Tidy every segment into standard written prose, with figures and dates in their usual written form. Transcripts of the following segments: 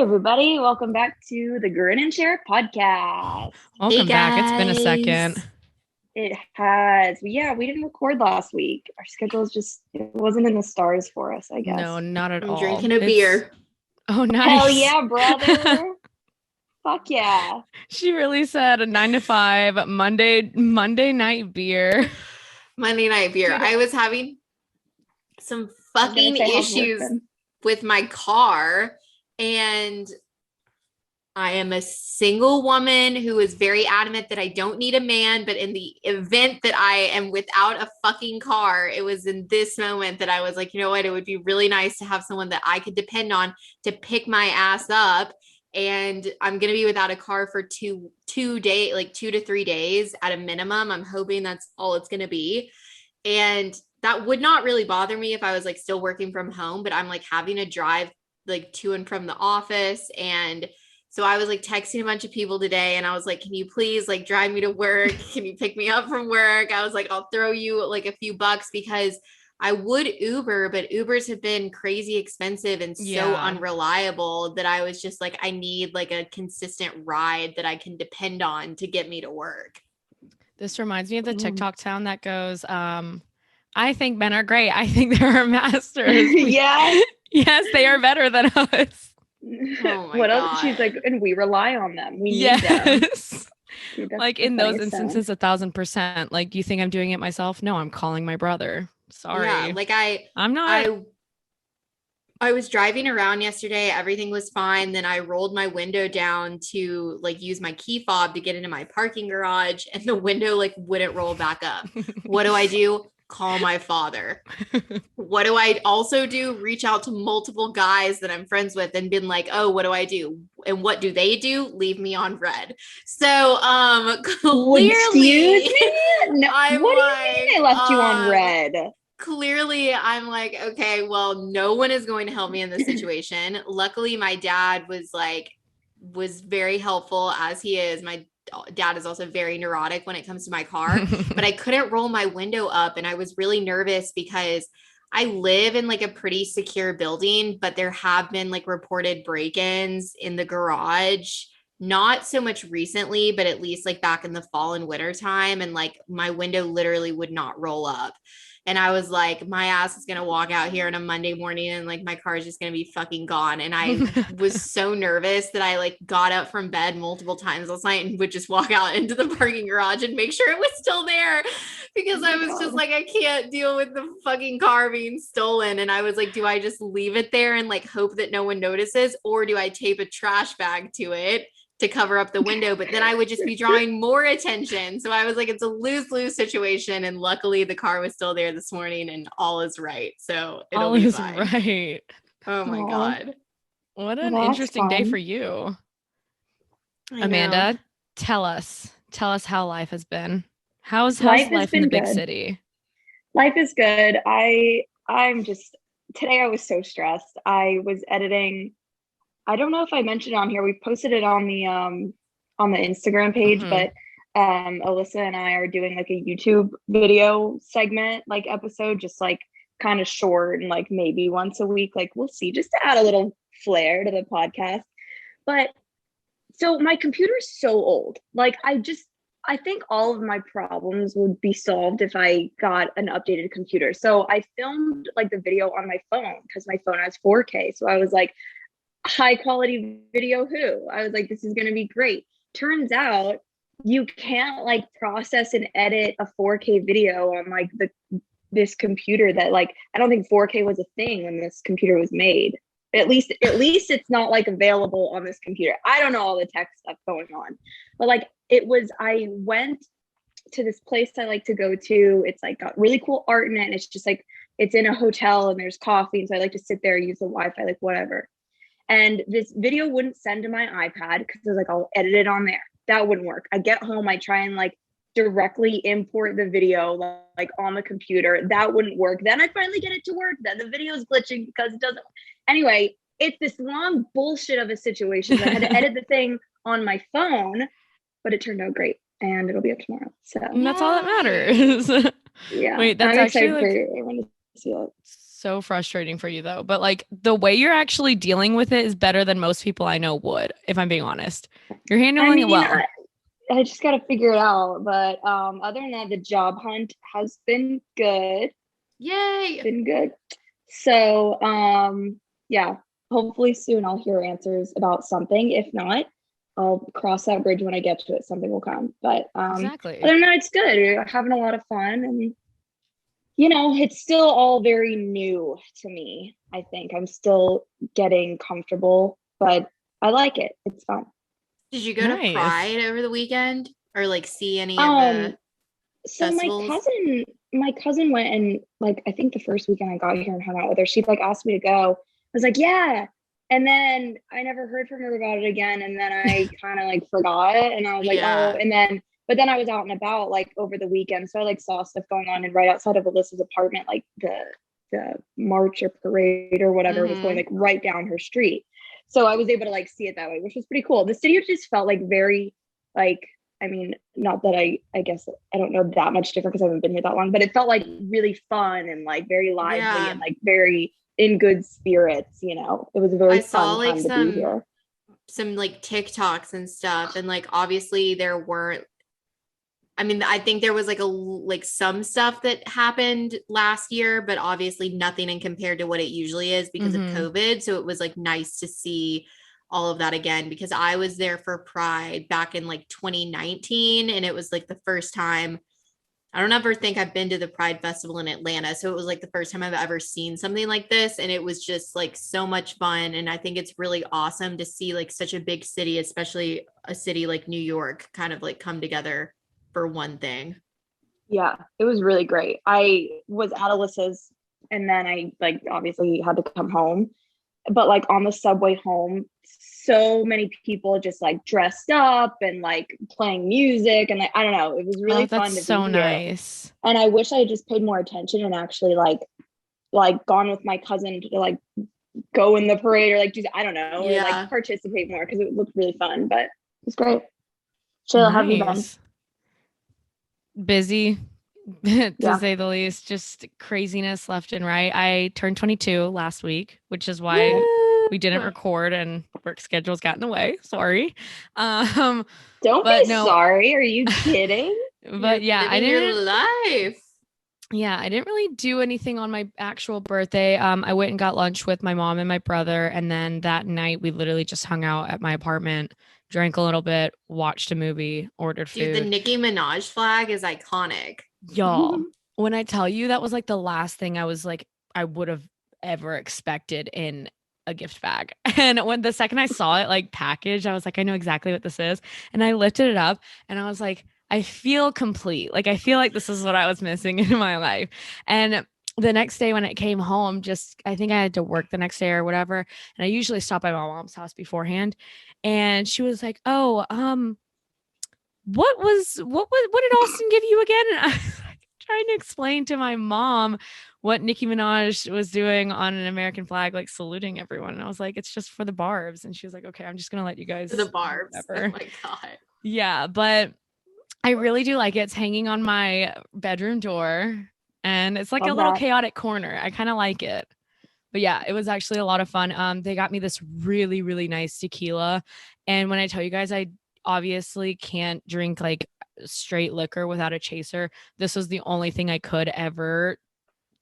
Hey everybody, welcome back to the Grin and Share podcast. Hey Welcome back. It's been a second. guys. It has, yeah, we didn't record last week. Our schedules just, it wasn't in the stars for us, I guess. No, not at I'm all. drinking a beer. Oh, Hell nice. yeah, brother. Fuck yeah. She really said a 9 to 5 Monday night beer. Monday night beer. Dude, I was having some I was gonna fucking say, how's work issues been? with my car, and I am a single woman who is very adamant that I don't need a man. But in the event that I am without a fucking car, it was in this moment that I was like, you know what? It would be really nice to have someone that I could depend on to pick my ass up. And I'm gonna be without a car for two days, like 2 to 3 days at a minimum. I'm hoping that's all it's gonna be. And that would not really bother me if I was like still working from home, but I'm like having to drive like to and from the office. And so I was like texting a bunch of people today and I was like, can you please like drive me to work? Can you pick me up from work? I was like, I'll throw you like a few bucks because I would Uber, but Ubers have been crazy expensive and so Yeah. unreliable that I was just like, I need like a consistent ride that I can depend on to get me to work. This reminds me of the Mm. TikTok town that goes, I think men are great. I think they're our masters. Yeah. Yes, they are better than us. Oh my What else? She's God. like, and we rely on them. We need them. Yes. Dude, that's Like the in those funniest sound. instances, 1,000%. Like, you think I'm doing it myself? No, I'm calling my brother. Sorry. Yeah, like I'm not. I was driving around yesterday, everything was fine. Then I rolled my window down to like use my key fob to get into my parking garage, and the window like wouldn't roll back up. What do? Call my father. What do I also do? Reach out to multiple guys that I'm friends with and been like, oh, what do I do? And what do they do? Leave me on red. So clearly Excuse me? No, I'm what do you like, mean they left you on red? clearly I'm like, okay, well, no one is going to help me in this situation. Luckily, my dad was very helpful as he is. My dad is also very neurotic when it comes to my car, but I couldn't roll my window up and I was really nervous because I live in like a pretty secure building, but there have been like reported break-ins in the garage. Not so much recently, but at least like back in the fall and winter time. And like my window literally would not roll up. And I was like, my ass is going to walk out here on a Monday morning and like my car is just going to be fucking gone. And I was so nervous that I like got up from bed multiple times last night and would just walk out into the parking garage and make sure it was still there because I was just like, I can't deal with the fucking car being stolen. And I was like, do I just leave it there and like hope that no one notices? Or do I tape a trash bag to it to cover up the window? But then I would just be drawing more attention. So I was like, it's a lose-lose situation. And luckily the car was still there this morning and all is right. So it'll All be is fine. right. Oh my Aw. God. What an Well, that's interesting day fun. for you. I Amanda, know. tell us how life has been. How's Life has life in the been big good. city? Life is good. I'm just today I was so stressed. I was editing. I don't know if I mentioned it on here. We posted it on the Instagram page, Mhm. but Alyssa and I are doing like a YouTube video segment like episode, just like kind of short and like maybe once a week. Like we'll see, just to add a little flair to the podcast. But so my computer's so old. Like I think all of my problems would be solved if I got an updated computer. So I filmed like the video on my phone because my phone has 4K. So I was like, high quality video who? I was like, this is gonna be great. Turns out you can't like process and edit a 4K video on like this computer that like I don't think 4K was a thing when this computer was made. At least it's not like available on this computer. I don't know all the tech stuff going on. But like I went to this place I like to go to. It's like got really cool art in it. And it's just like it's in a hotel and there's coffee. And so I like to sit there, use the Wi-Fi, like whatever. And this video wouldn't send to my iPad because I was like, I'll edit it on there. That wouldn't work. I get home, I try and like directly import the video like on the computer. That wouldn't work. Then I finally get it to work. Then the video is glitching because it doesn't. Anyway, it's this long bullshit of a situation. I had to edit the thing on my phone, but it turned out great and it'll be up tomorrow. So And that's all that matters. yeah, Wait, that's I'm actually excited like for everyone to see it. so frustrating for you though. But like the way you're actually dealing with it is better than most people I know would, if I'm being honest. You're handling it well. I just got to figure it out. But other than that, the job hunt has been good. Yay. Been good. So yeah, hopefully soon I'll hear answers about something. If not, I'll cross that bridge when I get to it. Something will come. But Exactly. other than that, it's good. We're having a lot of fun, and it's still all very new to me. I think I'm still getting comfortable, but I like it. It's fun. Did you go to Pride over the weekend or like see any of the so festivals? my cousin went, and like I think the first weekend I got here and hung out with her, she like asked me to go. I was like, yeah. And then I never heard from her about it again. And then I kind of like forgot, and I was like, oh, but then I was out and about like over the weekend. So I like saw stuff going on, and right outside of Alyssa's apartment, like the march or parade or whatever was going like right down her street. So I was able to like see it that way, which was pretty cool. The city just felt like very like, I mean, not that I guess I don't know that much different because I haven't been here that long, but it felt like really fun and like very lively and like very in good spirits. It was a very fun time to be here. Some like TikToks and stuff, and like obviously there weren't. I mean, I think there was like some stuff that happened last year, but obviously nothing in compared to what it usually is because of COVID. So it was like nice to see all of that again, because I was there for Pride back in like 2019, and it was like the first time. I don't ever think I've been to the Pride Festival in Atlanta. So it was like the first time I've ever seen something like this. And it was just like so much fun. And I think it's really awesome to see like such a big city, especially a city like New York, kind of like come together for one thing. Yeah, it was really great. I was at Alyssa's, and then I like obviously had to come home. But like on the subway home, so many people just like dressed up and like playing music, and like I don't know, it was really fun to be so here. Nice. And I wish I had just paid more attention and actually like gone with my cousin to like go in the parade or like do I don't know, or like participate more, because it looked really fun. But it was great. Shayla, how have you been? Busy, to say the least. Just craziness left and right. I turned 22 last week, which is why we didn't record, and work schedules got in the way. Sorry. Don't be sorry. Are you kidding? But yeah, I didn't. Your life. Yeah, I didn't really do anything on my actual birthday. I went and got lunch with my mom and my brother, and then that night we literally just hung out at my apartment, drank a little bit, watched a movie, ordered food. Dude, the Nicki Minaj flag is iconic. Y'all, when I tell you that was like the last thing I would have ever expected in a gift bag. And when the second I saw it like packaged, I was like, I know exactly what this is. And I lifted it up and I was like, I feel complete. Like, I feel like this is what I was missing in my life. And the next day when it came home, I think I had to work the next day or whatever. And I usually stop by my mom's house beforehand. And she was like, oh, what did Austin give you again? And I was like, trying to explain to my mom what Nicki Minaj was doing on an American flag, like saluting everyone. And I was like, it's just for the barbs. And she was like, okay, I'm just going to let you guys. The barbs. Oh my God. Yeah. But I really do like it. It's hanging on my bedroom door, and it's like a little chaotic corner. I kind of like it. But yeah, it was actually a lot of fun. They got me this really, really nice tequila. And when I tell you guys, I obviously can't drink like straight liquor without a chaser. This was the only thing I could ever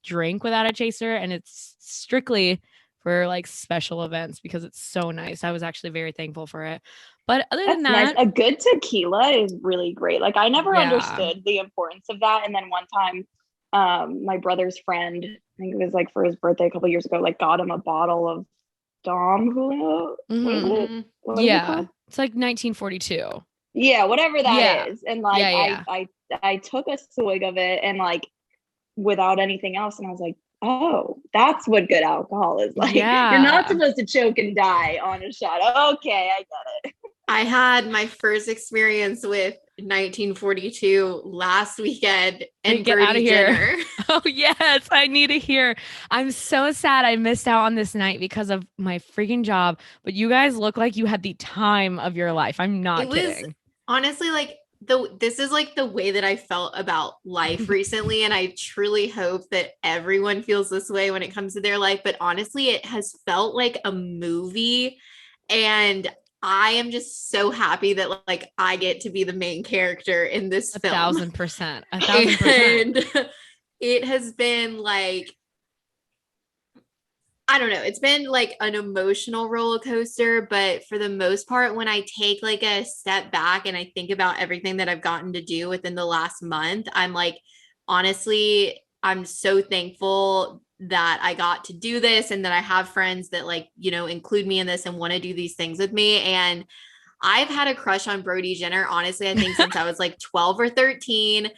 drink without a chaser. And it's strictly for like special events because it's so nice. I was actually very thankful for it. But other than that, a good tequila is really great. Like I never understood the importance of that. And then one time, my brother's friend, I think it was like for his birthday a couple years ago, like got him a bottle of Dom Julio. What is it it's like 1942. Yeah, whatever that is. And like I took a swig of it and like without anything else, and I was like, oh, that's what good alcohol is like. You're not supposed to choke and die on a shot. Okay, I get it. I had my first experience with 1942 last weekend and get out of here. JENNER. Oh yes, I need to hear. I'm so sad I missed out on this night because of my freaking job. But you guys look like you had the time of your life. I'm not kidding. Honestly, like this is like the way that I felt about life recently. And I truly hope that everyone feels this way when it comes to their life. But honestly, it has felt like a movie. And I am just so happy that like I get to be the main character in this film. 1,000%. 1,000%. And it has been like, I don't know. It's been like an emotional roller coaster, but for the most part, when I take like a step back and I think about everything that I've gotten to do within the last month, I'm like, honestly, I'm so thankful that I got to do this and that I have friends that like, you know, include me in this and want to do these things with me. And I've had a crush on Brody Jenner, honestly, I think since I was like 12 or 13.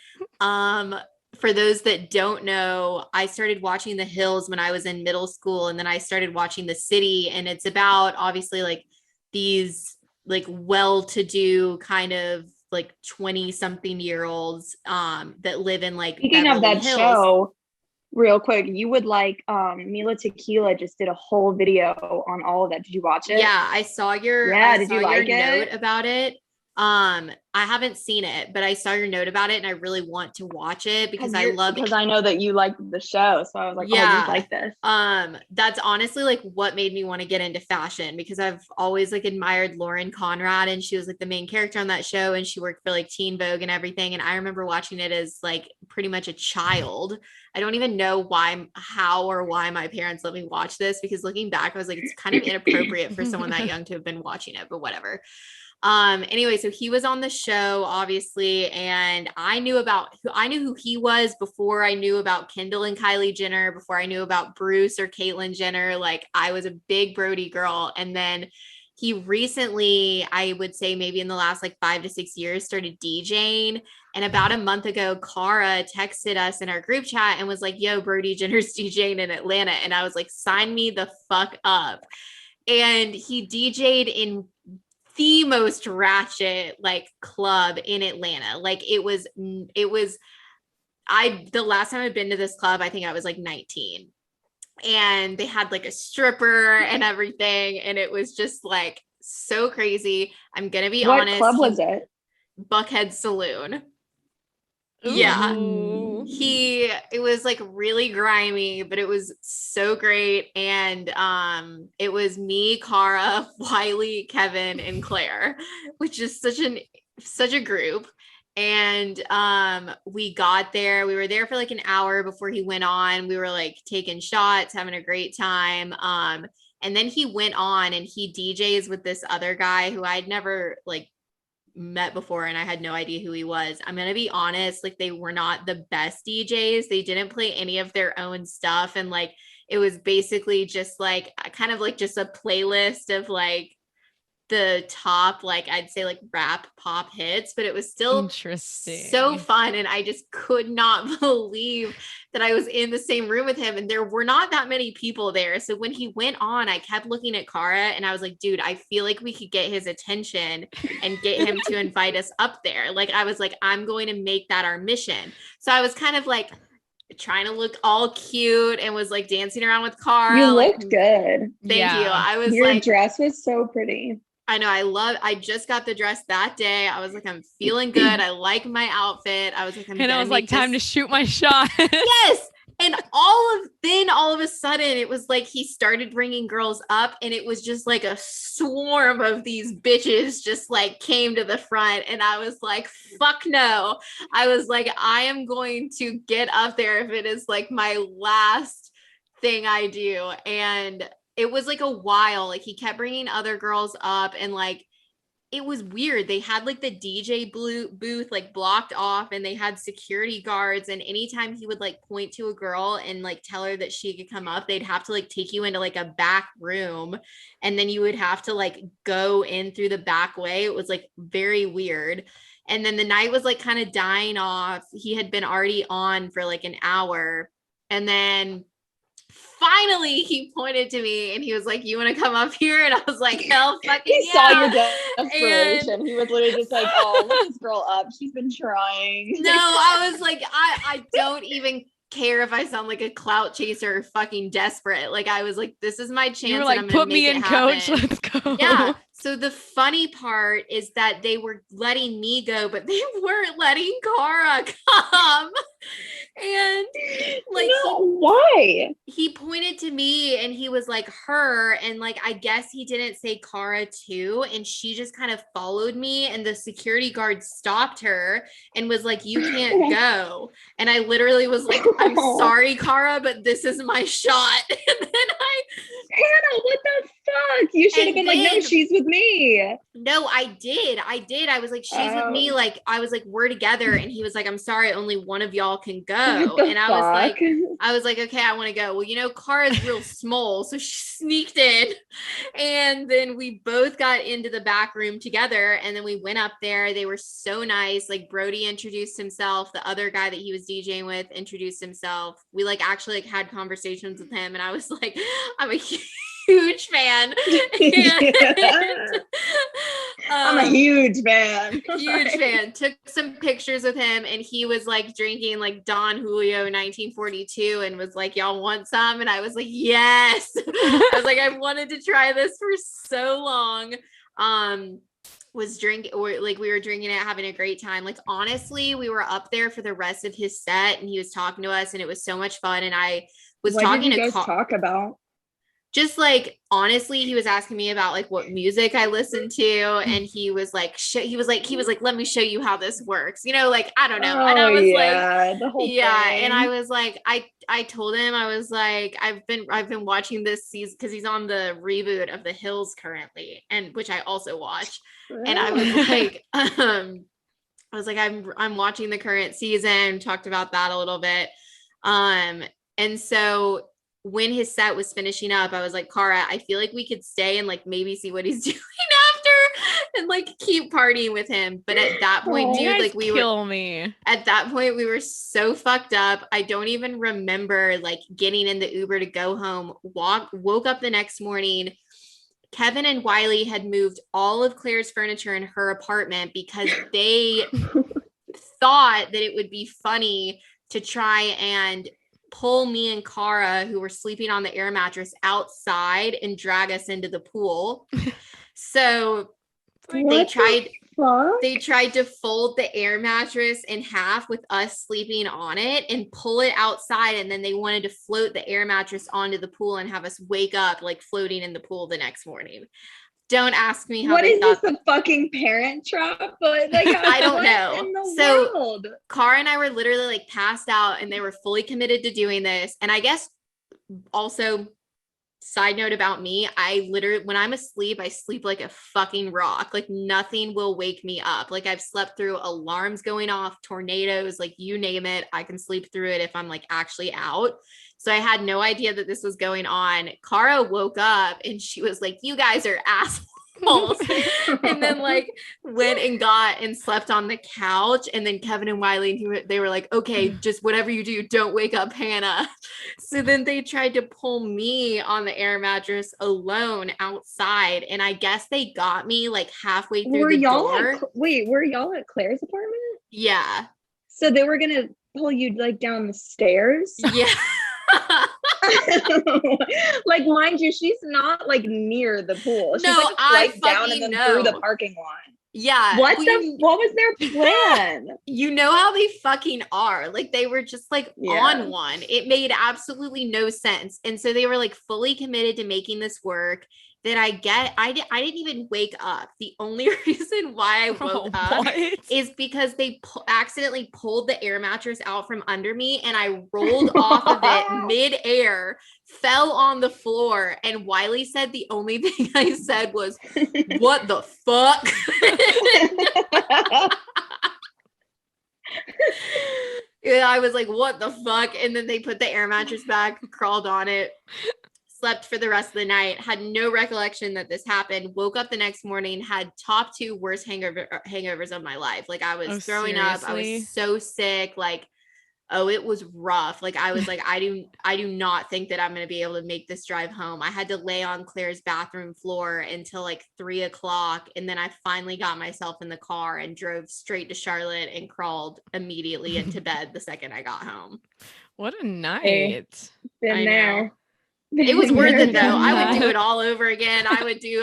For those that don't know, I started watching The Hills when I was in middle school, and then I started watching The City, and it's about obviously like these like well-to-do kind of like 20 something year olds that live in like Speaking Beverly of that Hills. show, real quick, you would like Mila Tequila just did a whole video on all of that. Did you watch it? Yeah, I saw your did you like note it about it. I haven't seen it, but I saw your note about it and I really want to watch it because I know that you liked the show. So I was like, yeah, oh, you like this. That's honestly like what made me want to get into fashion, because I've always like admired Lauren Conrad, and she was like the main character on that show, and she worked for like Teen Vogue and everything. And I remember watching it as like pretty much a child. I don't even know how or why my parents let me watch this, because looking back, I was like, it's kind of inappropriate for someone that young to have been watching it, but whatever. Anyway, so he was on the show obviously, and I knew who he was before I knew about Kendall and Kylie Jenner, before I knew about Bruce or Caitlyn Jenner. Like, I was a big Brody girl. And then he recently, I would say maybe in the last like 5 to 6 years, started DJing. And about a month ago, Cara texted us in our group chat and was like, yo, Brody Jenner's DJing in Atlanta. And I was like, sign me the fuck up. And he DJ'd in the most ratchet like club in Atlanta. Like the last time I'd been to this club, I think I was like 19, and they had like a stripper and everything. And it was just like so crazy. I'm going to be honest. What club was it? Buckhead Saloon. Ooh. Yeah. It was like really grimy, but it was so great. And it was me, Cara, Wiley, Kevin, and Claire, which is such a group. And we got there. We were there for like an hour before he went on. We were like taking shots, having a great time. And then he went on and he DJs with this other guy who I'd never like met before, and I had no idea who he was. I'm gonna be honest, like they were not the best DJs. They didn't play any of their own stuff, and like it was basically just like kind of like just a playlist of like the top, like I'd say like rap pop hits, but it was still interesting, so fun. And I just could not believe that I was in the same room with him, and there were not that many people there. So when he went on, I kept looking at Cara and I was like, dude, I feel like we could get his attention and get him to invite us up there. Like I was like, I'm going to make that our mission. So I was kind of like trying to look all cute and was like dancing around with Cara. You like, looked good. Thank you. I was your dress was so pretty. I know. I just got the dress that day. I was like, I'm feeling good. I like my outfit. I was like, I was like, time to shoot my shot. Yes. And all of a sudden it was like, he started bringing girls up, and it was just like a swarm of these bitches just like came to the front. And I was like, fuck no. I was like, I am going to get up there if it is like my last thing I do. And it was like a while, like he kept bringing other girls up, and like it was weird. They had like the DJ booth like blocked off, and they had security guards, and anytime he would like point to a girl and like tell her that she could come up, they'd have to like take you into like a back room, and then you would have to like go in through the back way. It was like very weird. And then the night was like kind of dying off. He had been already on for like an hour, and then finally he pointed to me and he was like, you want to come up here? And I was like, hell fucking he yeah. saw your desperation. He was literally just like, oh, look this girl up. She's been trying. No, I was like, I don't even care if I sound like a clout chaser or fucking desperate. Like I was like, this is my chance. You were like, put me in, coach. Let's go. Yeah. So the funny part is that they were letting me go, but they weren't letting Cara come. And like, why? He pointed to me and he was like, her. And like, I guess he didn't say Cara too. And she just kind of followed me. And the security guard stopped her and was like, you can't go. And I literally was like, I'm sorry, Cara, but this is my shot. And then Hannah, what the fuck? You should have been like, no, she's with me. No, I did. I was like, she's with me. Like, I was like, we're together. And he was like, I'm sorry, only one of y'all can go. And I was like, okay, I want to go. Well, you know, Cara's real small. So she sneaked in. And then we both got into the back room together. And then we went up there. They were so nice. Like Brody introduced himself. The other guy that he was DJing with introduced himself. We like actually like had conversations with him. And I was like, I'm a huge fan. I'm a huge fan. Huge fan. Took some pictures with him and he was like drinking like Don Julio 1942 and was like, y'all want some? And I was like, yes. I was like, I've wanted to try this for so long. Was drinking, or like we were drinking it, having a great time. Like honestly, we were up there for the rest of his set and he was talking to us and it was so much fun. And I was talking to talk about just like, honestly, he was asking me about like what music I listened to. And he was like, he was like, let me show you how this works. You know, like, I don't know. And I was like, the whole thing. And I was like, I told him, I was like, I've been watching this season because he's on the reboot of The Hills currently, and which I also watch. And I was like, I'm watching the current season, talked about that a little bit. And so when his set was finishing up, I was like, Cara, I feel like we could stay and like maybe see what he's doing after and like keep partying with him. But at that point, dude, like at that point, we were so fucked up. I don't even remember like getting in the Uber to go home, woke up the next morning. Kevin and Wiley had moved all of Claire's furniture in her apartment because they thought that it would be funny to try and pull me and Cara, who were sleeping on the air mattress, outside and drag us into the pool. So they tried to fold the air mattress in half with us sleeping on it and pull it outside. And then they wanted to float the air mattress onto the pool and have us wake up like floating in the pool the next morning. Don't ask me how. What is this, a fucking Parent Trap? But like, I don't know. So Cara and I were literally like passed out and they were fully committed to doing this. And I guess also, side note about me, I literally, when I'm asleep, I sleep like a fucking rock. Like nothing will wake me up. Like I've slept through alarms going off, tornadoes, like you name it. I can sleep through it if I'm like actually out. So I had no idea that this was going on. Cara woke up and she was like, you guys are assholes. And then like went and got and slept on the couch. And then Kevin and Wiley, they were like, okay, just whatever you do, don't wake up Hannah. So then they tried to pull me on the air mattress alone outside. And I guess they got me like halfway through the door. Were y'all at Claire's apartment? Yeah. So they were going to pull you like down the stairs? Yeah. Like, mind you, she's not like near the pool. She's like I down and then through the parking lot. Yeah. What was their plan? You know how they fucking are. Like they were just like on one. It made absolutely no sense. And so they were like fully committed to making this work. That I didn't even wake up. The only reason why I woke up is because they accidentally pulled the air mattress out from under me and I rolled off of it mid-air, fell on the floor, and Wiley said the only thing I said was, what the fuck? Yeah, I was like, what the fuck? And then they put the air mattress back, crawled on it. Slept for the rest of the night, had no recollection that this happened, woke up the next morning, had top 2 worst hangovers of my life. Like I was throwing up. I was so sick. Like, it was rough. Like I was like, I do not think that I'm going to be able to make this drive home. I had to lay on Claire's bathroom floor until like 3:00. And then I finally got myself in the car and drove straight to Charlotte and crawled immediately into bed the second I got home. What a night. Hey, been there. It was worth it though. I would do Yeah. it all over again. I would do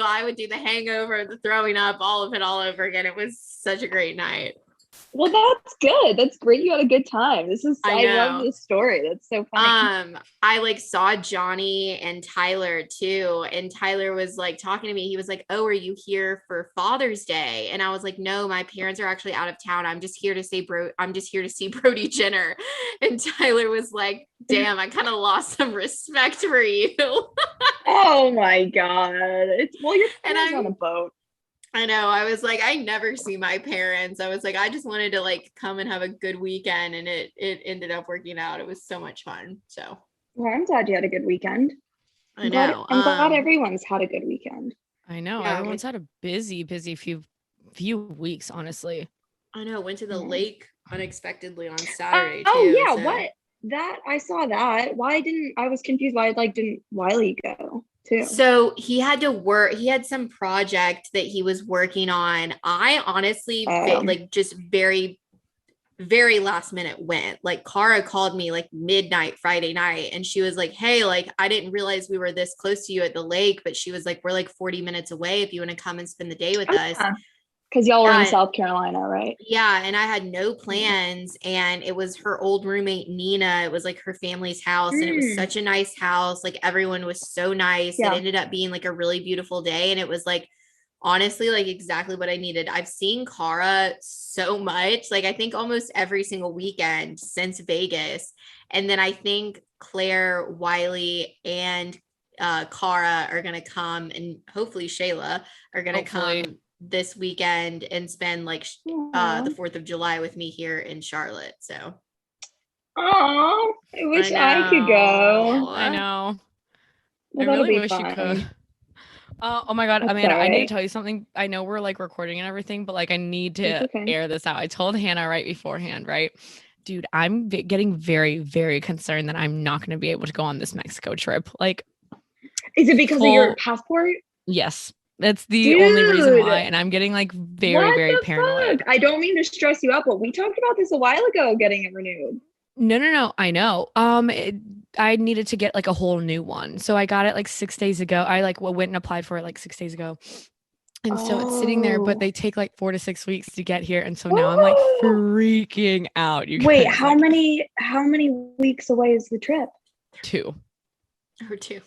the hangover, the throwing up, all of it all over again. It was such a great night. Well, that's good. That's great. You had a good time. I love know. this story. That's so funny. I like saw Johnny and Tyler too. And Tyler was like talking to me. He was like, "Oh, are you here for Father's Day?" And I was like, "No, my parents are actually out of town. I'm just here to see Brody Jenner." And Tyler was like, "Damn, I kind of lost some respect for you." Oh my God. Your And parents on a boat. I know. I was like, I never see my parents. I was like, I just wanted to like come and have a good weekend, and it ended up working out. It was so much fun. So Well, I'm glad you had a good weekend. I know. I'm glad everyone's had a good weekend. I know. Yeah, Everyone's had a busy few weeks, honestly. I know. Went to the lake unexpectely on Saturday too. Oh yeah, so. what? That I saw that. I was confused why didn't Wiley go too? So he had to work. He had some project that he was working on. I honestly like just very, very last minute went. Like Cara called me like midnight Friday night, and she was like, "Hey, like I didn't realize we were this close to you at the lake," but she was like, "We're like 40 minutes away if you want to come and spend the day with us." Because y'all were in South Carolina, right? Yeah. And I had no plans. And it was her old roommate, Nina. It was like her family's house. And it was such a nice house. Like everyone was so nice. Yeah. It ended up being like a really beautiful day. And it was like, honestly, like exactly what I needed. I've seen Cara so much. Like I think almost every single weekend since Vegas. And then I think Claire, Wiley, and Cara are going to come, and hopefully Shayla are going to come this weekend and spend like the 4th of July with me here in Charlotte. So I wish I could go. I know. Well, I really wish fun. you could. Oh my God, Amanda, I need to tell you something. I know we're like recording and everything, but like I need to air this out. I told Hannah right beforehand, right? Dude, I'm getting very, very concerned that I'm not going to be able to go on this Mexico trip. Like, is it because of your passport? Yes. That's the only reason why. And I'm getting like very, very paranoid. I don't mean to stress you out, but we talked about this a while ago, getting it renewed. No. I know. I needed to get like a whole new one. So I got it like 6 days ago. I like went and applied for it like 6 days ago. And so it's sitting there, but they take like 4 to 6 weeks to get here. And so now I'm like freaking out. You Wait, guys, how many weeks away is the trip? 2. Or 2.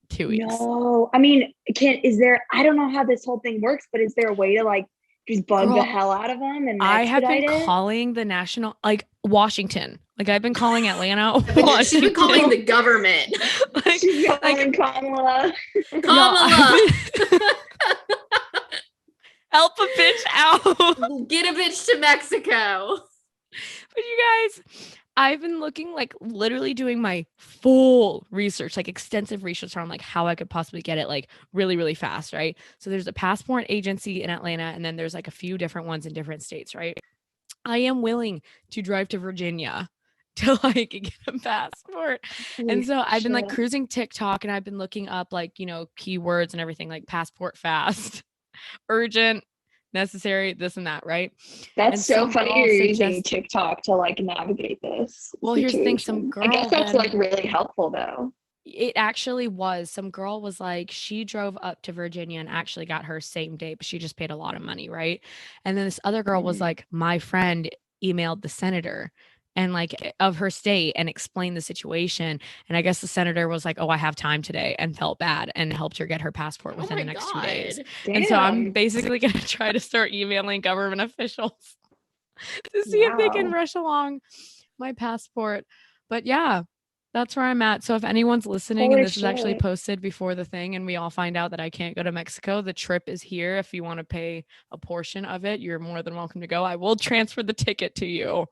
2 weeks. No, I mean, I don't know how this whole thing works, but is there a way to like just bug the hell out of them? And I have been calling the national, like Washington. Like I've been calling Atlanta. She's been calling the government. She's calling Kamala. Help a bitch out. Get a bitch to Mexico. But you guys, I've been looking, like literally doing my full research, like extensive research on like how I could possibly get it like really, really fast, right? So there's a passport agency in Atlanta, and then there's like a few different ones in different states, right? I am willing to drive to Virginia to like get a passport. And so I've been like cruising TikTok, and I've been looking up like, you know, keywords and everything like passport fast, urgent, necessary, this and that, right? That's so funny you're using TikTok to like navigate this. Well, here's the thing, some girl, I guess that's like really helpful though. It actually was. Some girl was like, she drove up to Virginia and actually got her same day, but she just paid a lot of money, right? And then this other girl was like, my friend emailed the senator and like of her state and explained the situation. And I guess the senator was like, oh, I have time today, and felt bad and helped her get her passport within the next 2 days. Damn. And so I'm basically going to try to start emailing government officials to see if they can rush along my passport. But yeah, that's where I'm at. So if anyone's listening and this is actually posted before the thing and we all find out that I can't go to Mexico, the trip is here. If you want to pay a portion of it, you're more than welcome to go. I will transfer the ticket to you.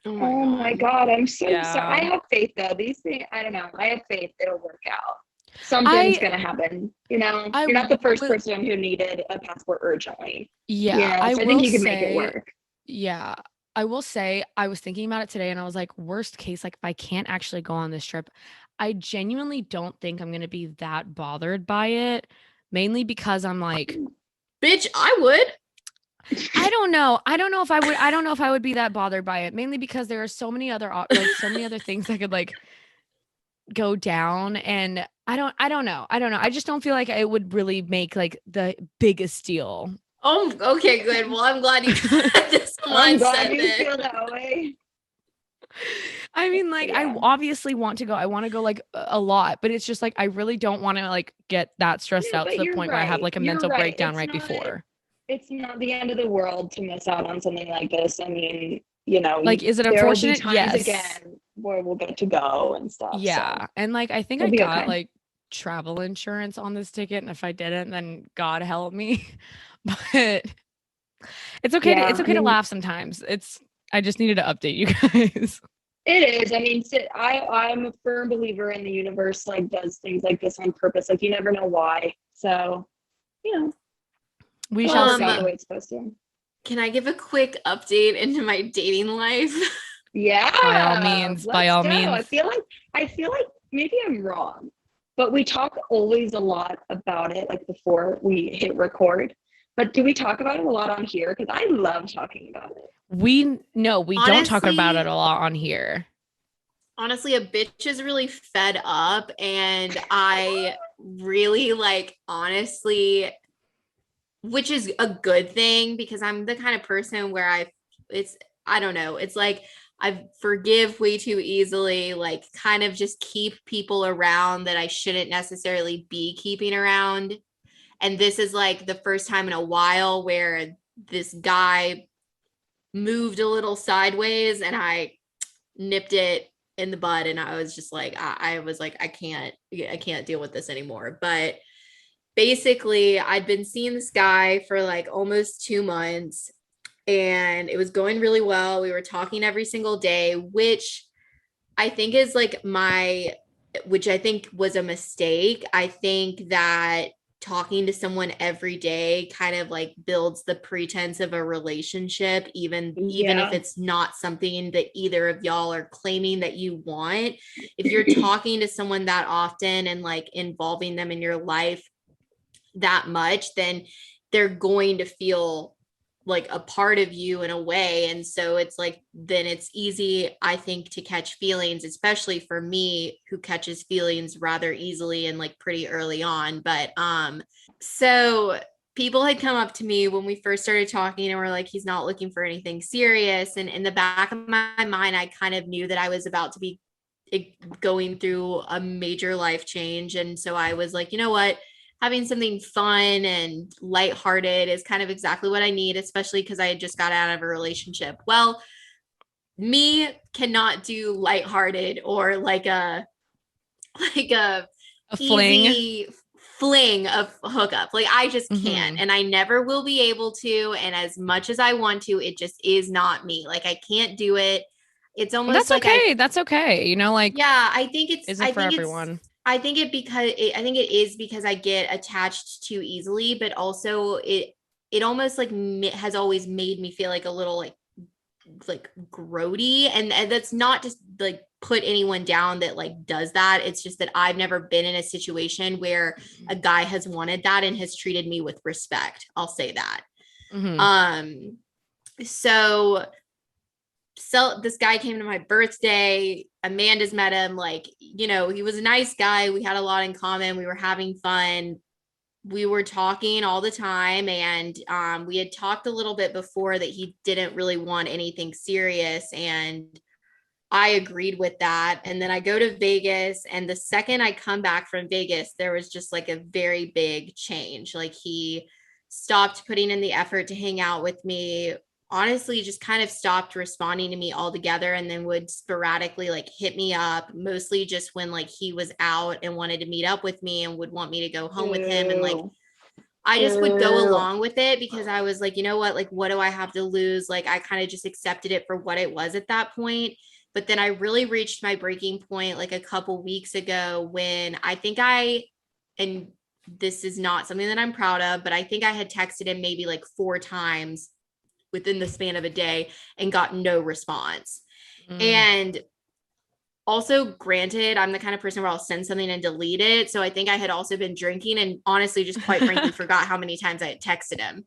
Oh my God. I'm so sorry. I have faith though. These things, I don't know. I have faith it'll work out. Something's going to happen. You know, you're not the first person who needed a passport urgently. Yeah. I think you can make it work. Yeah. I will say, I was thinking about it today and I was like, worst case, like if I can't actually go on this trip, I genuinely don't think I'm going to be that bothered by it, mainly because I'm like, bitch, I would. I don't know if I would. I don't know if I would be that bothered by it, mainly because there are so many other things I could like go down, and I don't know. I just don't feel like it would really make like the biggest deal. Oh, okay, good. Well, I'm glad you got this I'm glad mindset you then. feel that way. I mean, like, I Yeah. obviously want to go. I want to go like a lot, but it's just like I really don't want to like get that stressed No, out to but the you're point where I have right. like a You're mental right. breakdown right before. It's not the end of the world to miss out on something like this. I mean, you know, Like, is it there will be unfortunate? times Yes. again where we'll get to go and stuff. Yeah. So And like I think I it'll be got okay. like travel insurance on this ticket, and if I didn't, then God help me. But it's okay Yeah, it's I okay to mean, laugh sometimes. I just needed to update you guys. it is. I mean, I'm a firm believer in the universe, like, does things like this on purpose. Like, you never know why. So, you know, We it'll shall all work out the see. way it's supposed to. Can I give a quick update into my dating life? Yeah, By all means, by let's all go. means. I feel like maybe I'm wrong, but we talk always a lot about it, like before we hit record. But do we talk about it a lot on here? Because I love talking about it. We don't talk about Honestly- it a lot on here. Honestly, a bitch is really fed up, and I really like, honestly, which is a good thing because I'm the kind of person where I don't know, it's like I forgive way too easily, like kind of just keep people around that I shouldn't necessarily be keeping around. And this is like the first time in a while where this guy moved a little sideways and I nipped it in the bud, and I was just like, I was like, I can't deal with this anymore. But basically, I'd been seeing this guy for like almost 2 months, and it was going really well. We were talking every single day, which I think is like which I think was a mistake. I think that talking to someone every day kind of like builds the pretense of a relationship, even if Yeah. it's not something that either of y'all are claiming that you want. If you're talking to someone that often and like involving them in your life that much, then they're going to feel like a part of you in a way. And so it's like, then it's easy, I think, to catch feelings, especially for me, who catches feelings rather easily and like pretty early on. But so people had come up to me when we first started talking and were like, he's not looking for anything serious. And in the back of my mind, I kind of knew that I was about to be going through a major life change. And so I was like, you know what? Having something fun and lighthearted is kind of exactly what I need, especially because I had just got out of a relationship. Well, me cannot do lighthearted or like a fling. easy fling of hookup. Like I just can't, and I never will be able to. And as much as I want to, it just is not me. Like I can't do it. It's almost That's like okay. That's okay. You know, like, yeah, I think it's isn't for everyone. I think it is because I get attached too easily, but also it almost like has always made me feel like a little like grody, and that's not just like put anyone down that like does that. It's just that I've never been in a situation where a guy has wanted that and has treated me with respect. I'll say that. So this guy came to my birthday. Amanda's met him. Like, you know, he was a nice guy. We had a lot in common. We were having fun. We were talking all the time. And we had talked a little bit before that he didn't really want anything serious. And I agreed with that. And then I go to Vegas. And the second I come back from Vegas, there was just like a very big change. Like he stopped putting in the effort to hang out with me, honestly just kind of stopped responding to me altogether, and then would sporadically like hit me up, mostly just when like he was out and wanted to meet up with me and would want me to go home with him. And like I just would go along with it because I was like, you know what, like what do I have to lose? Like I kind of just accepted it for what it was at that point. But then I really reached my breaking point like a couple weeks ago when I think and this is not something that I'm proud of, but I think I had texted him maybe like 4 times within the span of a day and got no response. And also, granted, I'm the kind of person where I'll send something and delete it. So I think I had also been drinking and honestly just quite frankly forgot how many times I had texted him.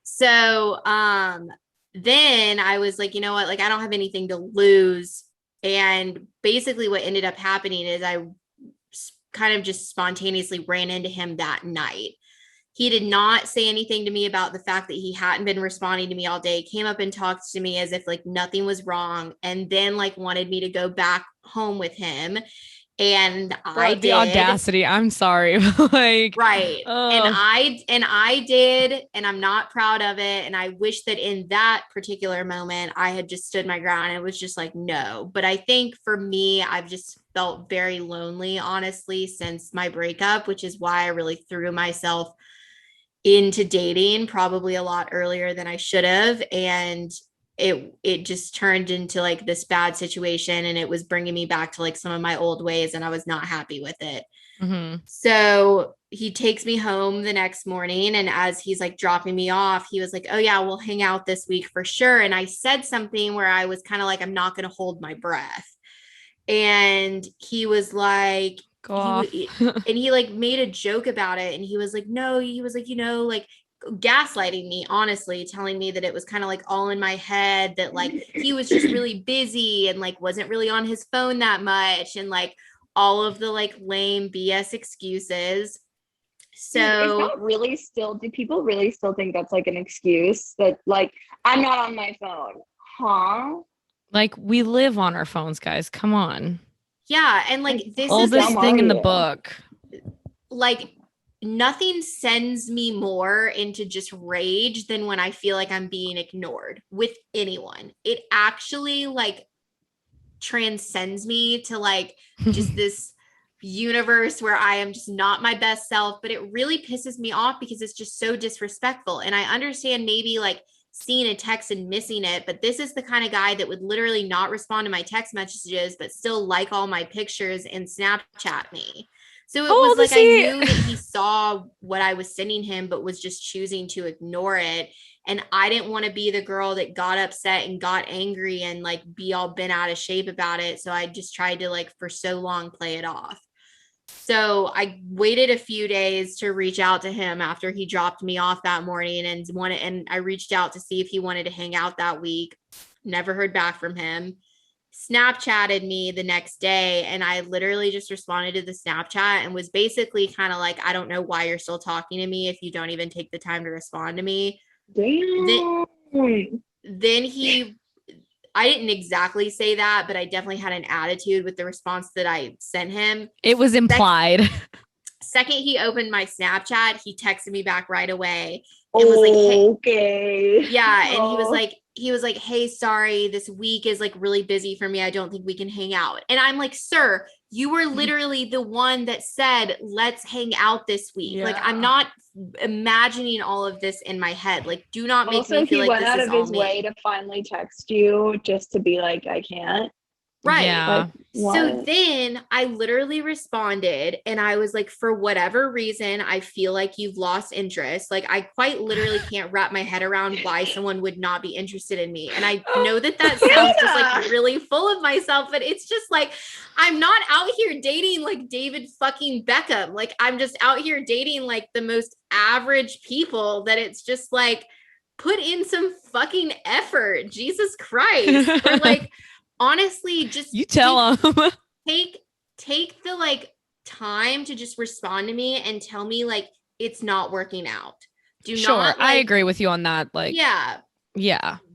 So then I was like, you know what, like I don't have anything to lose And basically what ended up happening is I kind of just spontaneously ran into him that night. He did not say anything to me about the fact that he hadn't been responding to me all day, came up and talked to me as if like nothing was wrong, and then like wanted me to go back home with him. And I did. The audacity. I'm sorry. Like, right. And I did, and I'm not proud of it. And I wish that in that particular moment, I had just stood my ground. It was just like, no. But I think for me, I've just felt very lonely, honestly, since my breakup, which is why I really threw myself into dating probably a lot earlier than I should have. And it just turned into like this bad situation, and it was bringing me back to like some of my old ways, and I was not happy with it. So he takes me home the next morning, and as he's like dropping me off, he was like, oh yeah, we'll hang out this week for sure. And I said something where I was kind of like, I'm not going to hold my breath. And he was like, and he like made a joke about it, and he was like, no, he was like, you know, like gaslighting me, honestly, telling me that it was kind of like all in my head, that like he was just really busy and like wasn't really on his phone that much, and like all of the like lame BS excuses. So is that really still, do people really still think that's like an excuse, that like I'm not on my phone? Huh? Like, we live on our phones, guys. Come on. Yeah. And like this all is this thing in the book. Like nothing sends me more into just rage than when I feel like I'm being ignored with anyone. It actually like transcends me to like just this universe where I am just not my best self, but it really pisses me off because it's just so disrespectful. And I understand maybe like seeing a text and missing it, but this is the kind of guy that would literally not respond to my text messages, but still like all my pictures and Snapchat me. So it was like I knew that he saw what I was sending him, but was just choosing to ignore it. And I didn't want to be the girl that got upset and got angry and like be all bent out of shape about it. So I just tried to like for so long play it off. So I waited a few days to reach out to him after he dropped me off that morning, and I reached out to see if he wanted to hang out that week. Never heard back from him. Snapchatted me the next day, and I literally just responded to the Snapchat and was basically kind of like, I don't know why you're still talking to me if you don't even take the time to respond to me. Damn. Then I didn't exactly say that, but I definitely had an attitude with the response that I sent him. It was implied. Second he opened my Snapchat, he texted me back right away and was like, hey, okay. Yeah. And he was like, hey, sorry, this week is like really busy for me. I don't think we can hang out. And I'm like, sir, you were literally the one that said, let's hang out this week. Yeah. Like, I'm not imagining all of this in my head. Like, do not make me feel like this is all me. Also, he went out of his way to finally text you just to be like, I can't. Right. Yeah. Like, so then I literally responded, and I was like, for whatever reason, I feel like you've lost interest. Like, I quite literally can't wrap my head around why someone would not be interested in me. And I know that sounds just like really full of myself, but it's just like, I'm not out here dating like David fucking Beckham. Like, I'm just out here dating like the most average people, that it's just like, put in some fucking effort. Jesus Christ. Or like, honestly, just you tell them. take the like time to just respond to me and tell me like it's not working out. I agree with you on that. Like, yeah.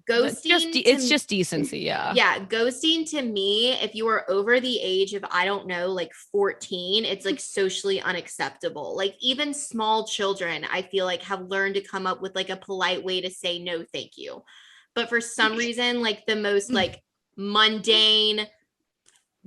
Ghosting. It's just decency. Yeah. Yeah. Ghosting to me, if you are over the age of, I don't know, like 14, it's like socially unacceptable. Like even small children, I feel like have learned to come up with like a polite way to say no, thank you. But for some reason, like the most like mundane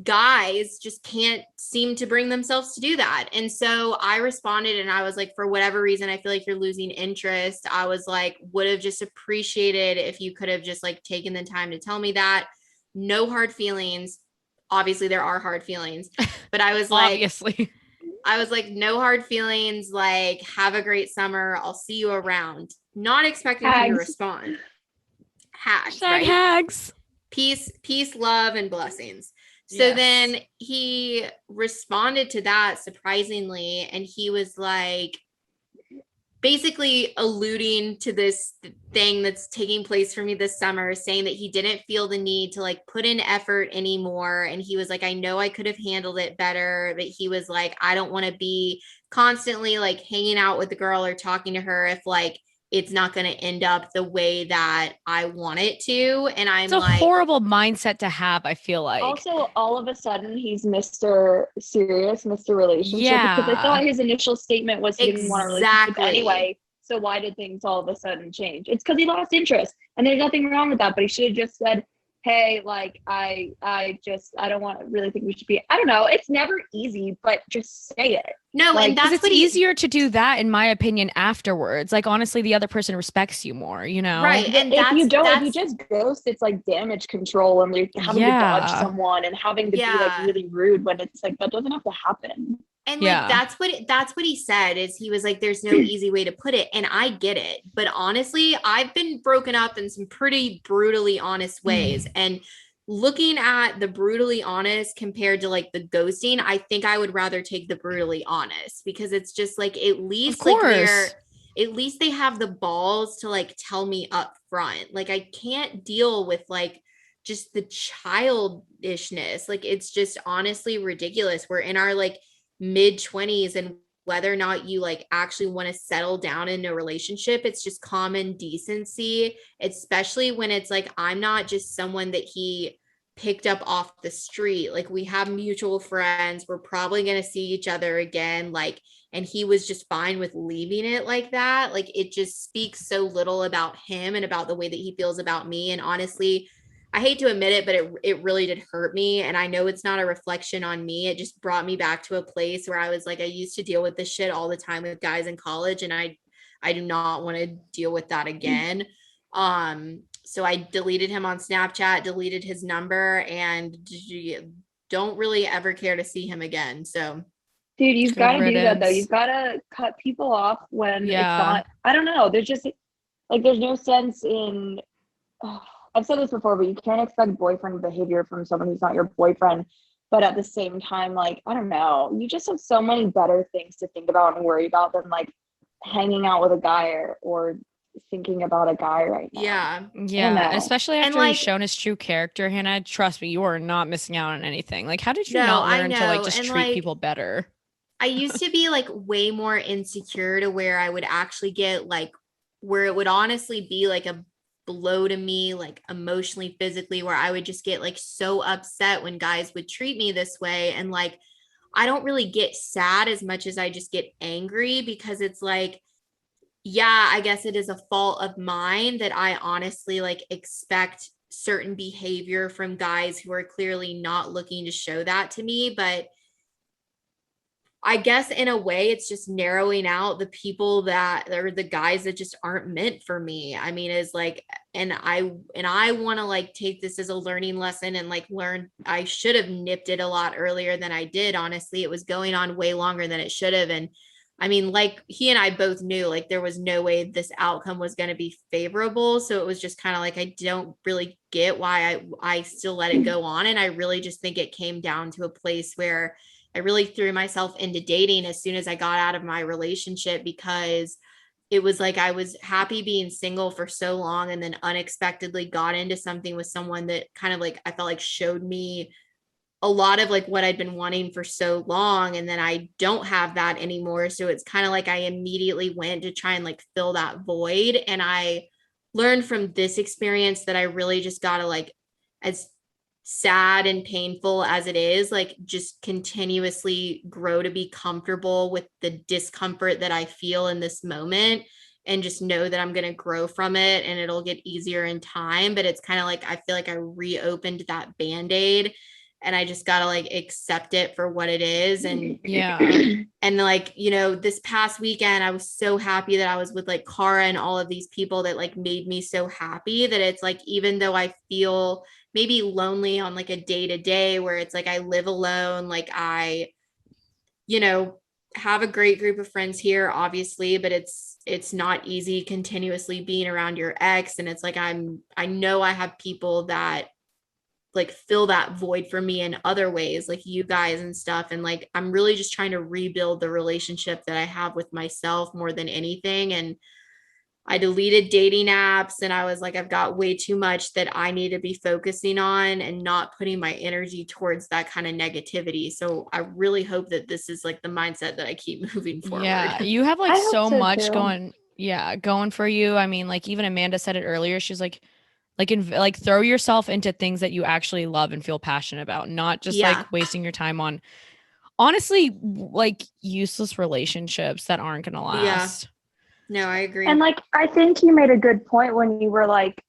guys just can't seem to bring themselves to do that. And so I responded, and I was like, for whatever reason, I feel like you're losing interest. I was like, would have just appreciated if you could have just like taken the time to tell me that. No hard feelings. Obviously there are hard feelings, but I was like, no hard feelings. Like, have a great summer. I'll see you around. Not expecting him to respond. Hags, right? Hags. Peace, love, and blessings. So then he responded to that surprisingly, and he was like, basically alluding to this thing that's taking place for me this summer, saying that he didn't feel the need to like put in effort anymore. And he was like, I know I could have handled it better, but he was like, I don't want to be constantly like hanging out with the girl or talking to her if like it's not going to end up the way that I want it to. And I'm It's a like, horrible mindset to have, I feel like. Also, all of a sudden, he's Mr. Serious, Mr. Relationship, because I thought Yeah. his initial statement was he didn't want a relationship exactly. anyway. So why did things all of a sudden change? It's because he lost interest, and there's nothing wrong with that. But he should have just said, "Hey, like I don't want to really think we should be." I don't know. It's never easy, but just say it. No, Like, and that's It's what easier to do that, in my opinion, afterwards. Like, honestly, the other person respects you more, you know? right. And if you don't, if that's you just ghost, it's like damage control, and you're having to dodge Yeah. someone and having to be like Yeah. really rude when it's like that doesn't have to happen. And Yeah. like that's what he said, is he was like, there's no easy way to put it. And I get it. But honestly, I've been broken up in some pretty brutally honest ways. And looking at the brutally honest compared to like the ghosting, I think I would rather take the brutally honest, because it's just like at least like at least they have the balls to like tell me up front. Like I can't deal with like just the childishness. Like it's just honestly ridiculous. We're in our like mid 20s, and whether or not you like actually want to settle down in a relationship, it's just common decency, especially when it's like I'm not just someone that he picked up off the street. Like we have mutual friends, we're probably going to see each other again, like, and he was just fine with leaving it like that. Like it just speaks so little about him and about the way that he feels about me. And honestly, I hate to admit it, but it really did hurt me. And I know it's not a reflection on me. It just brought me back to a place where I was like, I used to deal with this shit all the time with guys in college, and I do not want to deal with that again. So I deleted him on Snapchat, deleted his number, and don't really ever care to see him again. So Dude, you've got to do that though. riddance. You've got to cut people off when it's Yeah. not. I don't know. There's just like there's no sense in. I've said this before, but you can't expect boyfriend behavior from someone who's not your boyfriend. But at the same time, like, I don't know, you just have so many better things to think about and worry about than like hanging out with a guy or thinking about a guy right now. yeah. Yeah, especially And, after like- he's shown his true character, Hannah. Trust me, you are not missing out on anything. Like, how did you No, not I learn to like know. just And, treat like, people better? I used to be like way more insecure to where I would actually get like where it would honestly be like a blow to me, like emotionally, physically, where I would just get like so upset when guys would treat me this way. And like, I don't really get sad as much as I just get angry, because it's like, yeah, I guess it is a fault of mine that I honestly like expect certain behavior from guys who are clearly not looking to show that to me. But I guess in a way it's just narrowing out the people that are the guys that just aren't meant for me. I mean, it's like, and I want to like take this as a learning lesson and like learn. I should have nipped it a lot earlier than I did. Honestly, it was going on way longer than it should have. And I mean, like he and I both knew like there was no way this outcome was going to be favorable. So it was just kind of like, I don't really get why I still let it go on. And I really just think it came down to a place where I really threw myself into dating as soon as I got out of my relationship, because it was like I was happy being single for so long, and then unexpectedly got into something with someone that kind of like I felt like showed me a lot of like what I'd been wanting for so long, and then I don't have that anymore. So it's kind of like I immediately went to try and like fill that void. And I learned from this experience that I really just got to like, as sad and painful as it is, like just continuously grow to be comfortable with the discomfort that I feel in this moment, and just know that I'm going to grow from it and it'll get easier in time. But it's kind of like I feel like I reopened that band-aid, and I just got to like accept it for what it is. And Yeah. and like, you know, this past weekend I was so happy that I was with like Cara and all of these people that like made me so happy, that it's like, even though I feel maybe lonely on like a day-to-day where it's like I live alone, like I, you know, have a great group of friends here, obviously, but it's not easy continuously being around your ex. And it's like I know I have people that like fill that void for me in other ways, like you guys and stuff. And like, I'm really just trying to rebuild the relationship that I have with myself more than anything. And I deleted dating apps, and I was like, I've got way too much that I need to be focusing on and not putting my energy towards that kind of negativity. So I really hope that this is like the mindset that I keep moving forward. Yeah, you have like I hope so so, much too. going for you. I mean, like even Amanda said it earlier. She's like throw yourself into things that you actually love and feel passionate about, not just Yeah. like wasting your time on honestly like useless relationships that aren't gonna last. No, I agree. And like, I think you made a good point when you were like,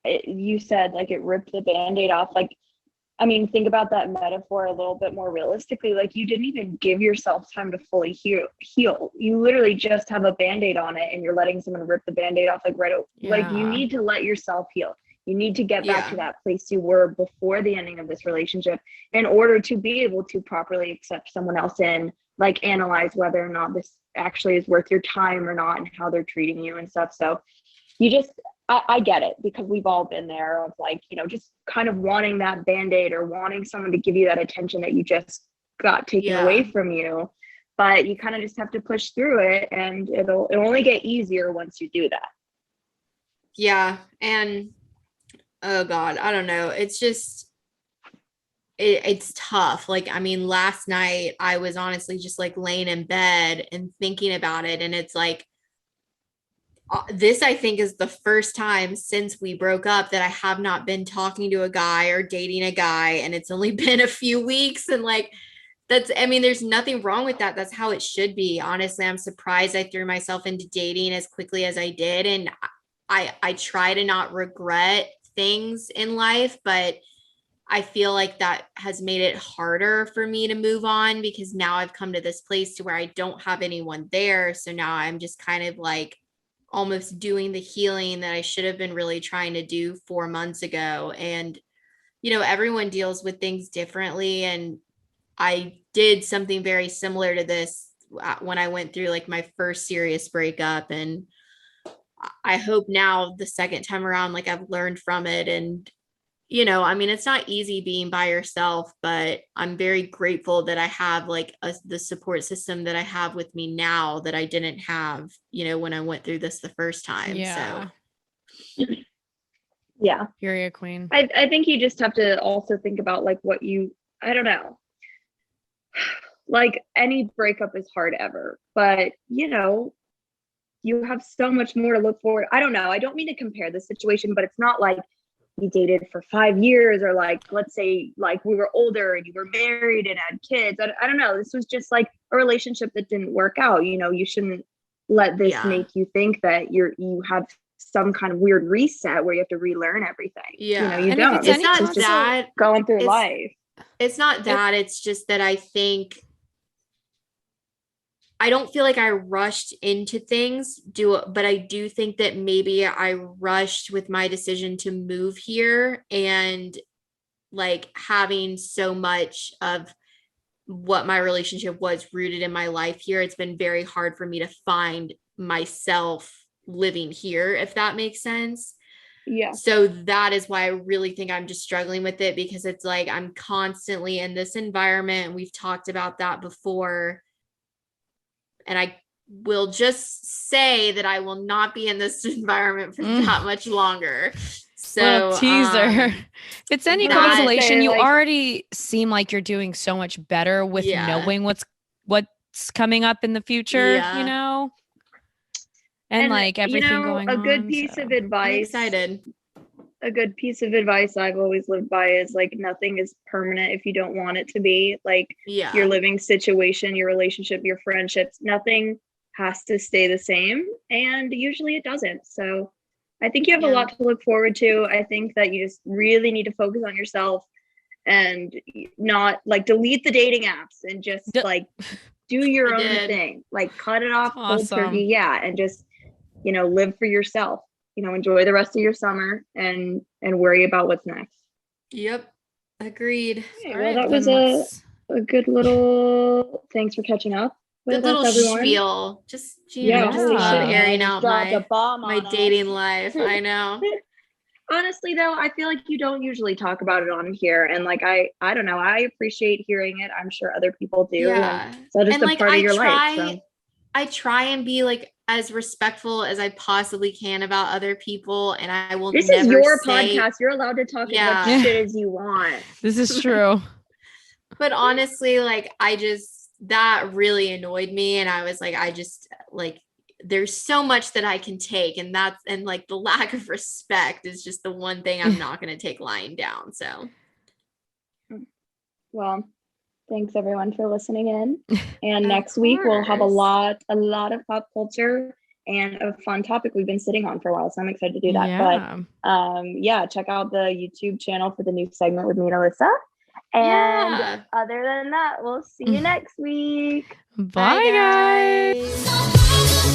you said like it ripped the Band-Aid off. Like, I mean, think about that metaphor a little bit more realistically. Like, you didn't even give yourself time to fully heal. You literally just have a Band-Aid on it, and you're letting someone rip the Band-Aid off like like you need to let yourself heal. You need to get back to that place you were before the ending of this relationship in order to be able to properly accept someone else in, like analyze whether or not this actually is worth your time or not and how they're treating you and stuff. So you just, I get it, because we've all been there of like, you know, just kind of wanting that Band-Aid or wanting someone to give you that attention that you just got taken away from you. But you kind of just have to push through it, and it'll only get easier once you do that. Yeah. And oh God, I don't know. It's just, it's tough. Like, I mean, last night I was honestly just like laying in bed and thinking about it. And it's like, this, I think, is the first time since we broke up that I have not been talking to a guy or dating a guy. And it's only been a few weeks. And like, I mean, there's nothing wrong with that. That's how it should be. Honestly, I'm surprised I threw myself into dating as quickly as I did. And I try to not regret things in life, but I feel like that has made it harder for me to move on, because now I've come to this place to where I don't have anyone there. So now I'm just kind of like almost doing the healing that I should have been really trying to do 4 months ago. And, you know, everyone deals with things differently. And I did something very similar to this when I went through like my first serious breakup. And I hope now the second time around, like I've learned from it. And, you know, I mean, it's not easy being by yourself, but I'm very grateful that I have like the support system that I have with me now that I didn't have, you know, when I went through this the first time. Yeah. So Yeah. Period, queen. I think you just have to also think about like I don't know. Like any breakup is hard ever, but you know, you have so much more to look forward. I don't know. I don't mean to compare the situation, but it's not like you dated for 5 years, or like, let's say like we were older and you were married and had kids. I don't know. This was just like a relationship that didn't work out. You know, you shouldn't let this make you think that you have some kind of weird reset where you have to relearn everything. Yeah. You know, you And don't. it's not just that going through life. It's not that. It's just that I think I don't feel like I rushed into things, but I do think that maybe I rushed with my decision to move here, and like having so much of what my relationship was rooted in my life here. It's been very hard for me to find myself living here, if that makes sense. Yeah. So that is why I really think I'm just struggling with it, because it's like I'm constantly in this environment. We've talked about that before. And I will just say that I will not be in this environment for that much longer. So little teaser. If it's any consolation, you like, already seem like you're doing so much better with knowing what's coming up in the future, you know? And like everything going on. A good piece of advice. I'm excited. A good piece of advice I've always lived by is like, nothing is permanent if you don't want it to be. Like your living situation, your relationship, your friendships, nothing has to stay the same. And usually it doesn't. So I think you have a lot to look forward to. I think that you just really need to focus on yourself and not like delete the dating apps and just like do your own thing. Like cut it off cold turkey. Yeah. And just, you know, live for yourself. You know, enjoy the rest of your summer and worry about what's next. Yep. Agreed. Okay, well, that was a good little, thanks for catching up. Good little spiel. Just, just airing out my dating life. I know. honestly though, I feel like you don't usually talk about it on here, and like I don't know, I appreciate hearing it. I'm sure other people do. Yeah. And so just And a like part of your life. So I try and be like as respectful as I possibly can about other people, and I will this never is your say, podcast. You're allowed to talk as Yeah. much shit as you want. This is true. but honestly, like that really annoyed me, and I was like, I just like there's so much that I can take, and like the lack of respect is just the one thing I'm not going to take lying down. So, well, thanks everyone for listening in. And Of next week we'll have a course. lot of pop culture and a fun topic we've been sitting on for a while. So I'm excited to do that. Yeah. But yeah, check out the YouTube channel for the new segment with me and Alyssa. And Yeah. other than that, we'll see you next week. Bye, guys. guys.